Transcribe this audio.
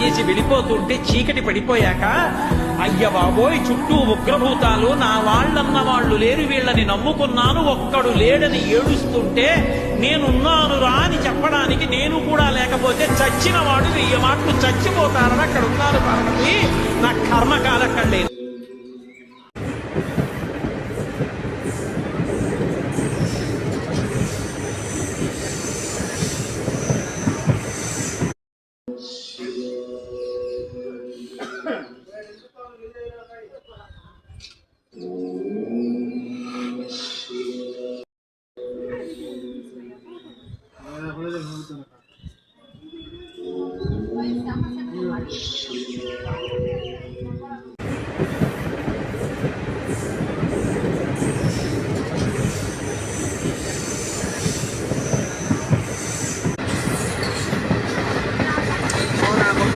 చేసి వెళ్ళిపోతుంటే చీకటి పడిపోయాక అయ్య బాబోయ్ చుట్టూ ఉగ్రభూతాలు, నా వాళ్ళన్న వాళ్ళు లేరు, వీళ్ళని నమ్ముకున్నాను, ఒక్కడు లేడని ఏడుస్తుంటే నేనున్నాను రా అని చెప్పడానికి నేను కూడా లేకపోతే చచ్చిన వాడు 1000 మాటలు చచ్చిపోతారని అక్కడ ఉన్నారు పార్వతి. నా కర్మకాలక్కడ లేదు.